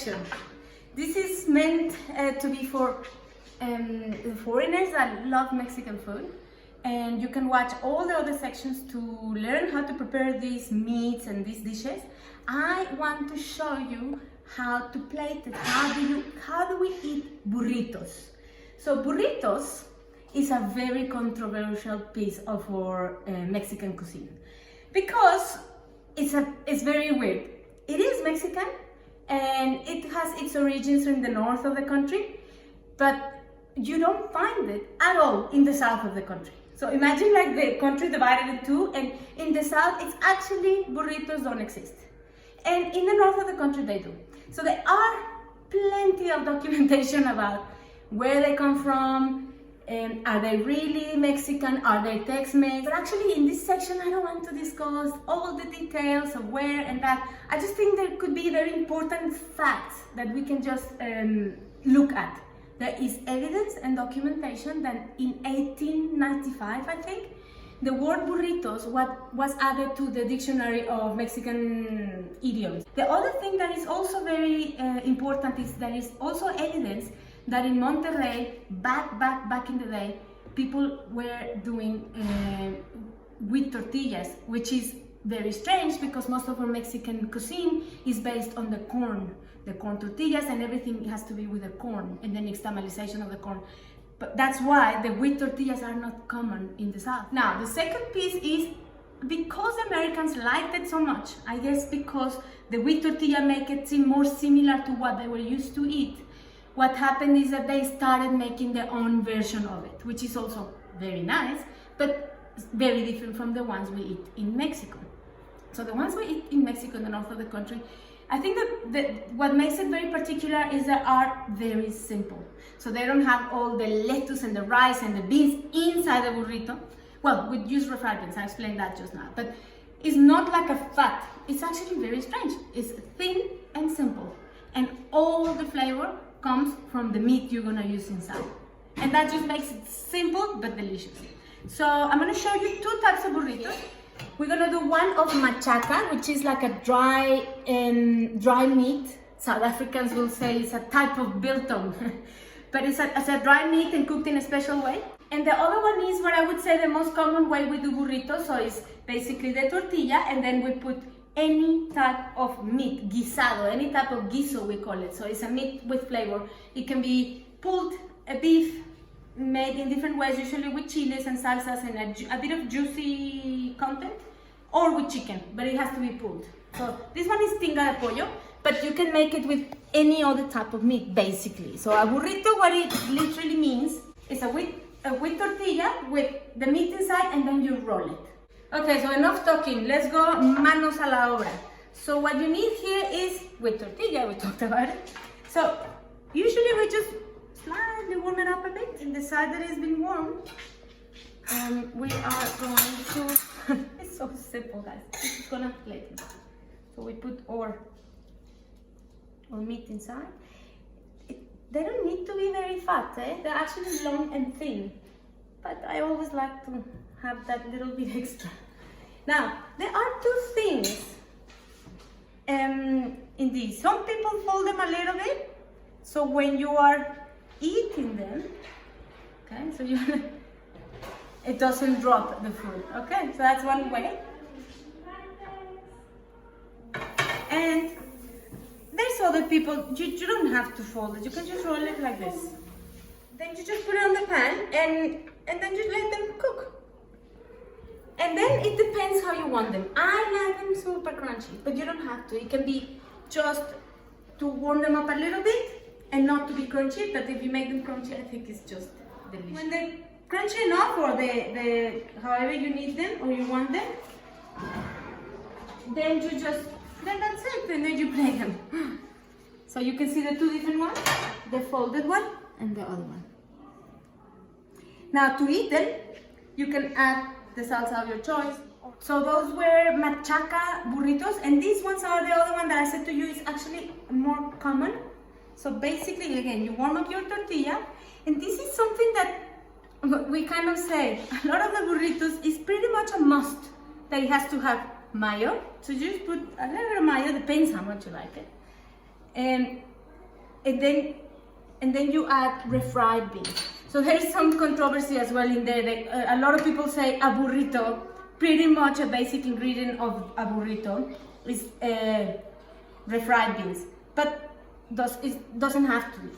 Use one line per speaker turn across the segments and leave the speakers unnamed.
section. This is meant to be for foreigners that love Mexican food. And you can watch all the other sections to learn how to prepare these meats and these dishes. I want to show you how to plate it. How do we eat burritos? So burritos is a very controversial piece of our Mexican cuisine because it's very weird. It is Mexican and it has its origins in the north of the country, but you don't find it at all in the south of the country. So imagine like the country divided in two, and in the south it's actually burritos don't exist. And in the north of the country they do. So there are plenty of documentation about where they come from, and are they really Mexican, are they Tex-Mex? But actually in this section I don't want to discuss all the details of where and that. I just think there could be very important facts that we can just look at. There is evidence and documentation that in 1895, I think, the word burritos was added to the dictionary of Mexican idioms. The other thing that is also very important is there is also evidence that in Monterrey, back in the day, people were doing wheat tortillas, which is very strange because most of our Mexican cuisine is based on the corn tortillas, and everything has to be with the corn and the nixtamalization of the corn. But that's why the wheat tortillas are not common in the South. Now, the second piece is because the Americans liked it so much, I guess because the wheat tortilla make it seem more similar to what they were used to eat, what happened is that they started making their own version of it, which is also very nice, but very different from the ones we eat in Mexico. So the ones we eat in Mexico, in the north of the country, I think that what makes it very particular is that are very simple. So they don't have all the lettuce and the rice and the beans inside the burrito. Well, we use refried beans, I explained that just now. But it's not like a fat. It's actually very strange. It's thin and simple. And all the flavor comes from the meat you're gonna use inside. And that just makes it simple but delicious. So I'm gonna show you two types of burritos. We're gonna do one of machaca, which is like a dry meat. South Africans will say it's a type of biltong, but it's a dry meat and cooked in a special way. And the other one is what I would say the most common way we do burritos. So it's basically the tortilla, and then we put any type of meat, guisado, any type of guiso we call it. So it's a meat with flavor. It can be pulled, a beef, made in different ways, usually with chiles and salsas and a bit of juicy content, or with chicken, but it has to be pulled. So this one is tinga de pollo, but you can make it with any other type of meat, basically. So a burrito, what it literally means is a wheat tortilla with the meat inside, and then you roll it. Okay, so enough talking, let's go manos a la obra. So what you need here is wheat tortilla, we talked about it. So usually we just slightly warm it up a bit. In the side that has been warmed, we are going to, it's so simple guys, this is gonna plate it. So we put our meat inside. They don't need to be very fat, they're actually long and thin, but I always like to have that little bit extra. Now, there are two things in these. Some people fold them a little bit, so when you are eating them, okay, so it doesn't drop the food, okay, so that's one way. And there's other people, you don't have to fold it, you can just roll it like this. Then you just put it on the pan and then you let them cook. And then it depends how you want them. I like them super crunchy, but you don't have to. It can be just to warm them up a little bit and not to be crunchy, but if you make them crunchy, I think it's just delicious. When they're crunchy enough, or however you need them or you want them, then that's it, and then you plate them. So you can see the two different ones, the folded one and the other one. Now to eat them, you can add the salsa of your choice. So those were machaca burritos, and these ones are the other one that I said to you is actually more common. So basically, again, you warm up your tortilla, and this is something that we kind of say, a lot of the burritos is pretty much a must, that it has to have mayo. So you just put a little bit of mayo, depends how much you like it. And and then you add refried beans. So there's some controversy as well in there. A lot of people say a burrito, pretty much a basic ingredient of a burrito is refried beans, but it doesn't have to be,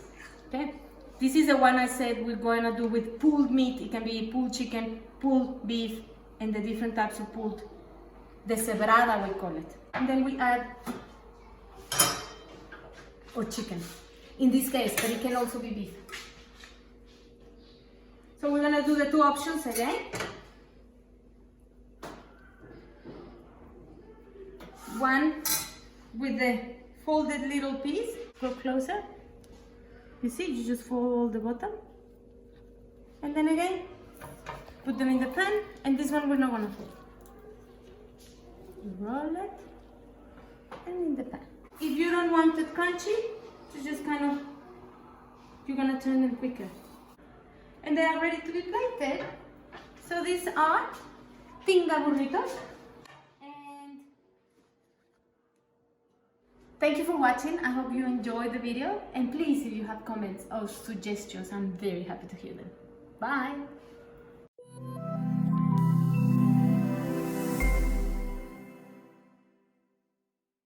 okay? This is the one I said we're going to do with pulled meat. It can be pulled chicken, pulled beef, and the different types of pulled, deshebrada we call it. And then we add, or chicken, in this case, but it can also be beef. So we're going to do the two options again. One with the folded little piece. Go closer. You see, you just fold the bottom. And then again, put them in the pan. And this one we're not going to fold. Roll it. And in the pan. If you don't want it crunchy, you just kind of, you're going to turn them quicker. And they are ready to be plated. So these are tinga burritos. Thank you for watching. I hope you enjoyed the video. And please, if you have comments or suggestions, I'm very happy to hear them. Bye!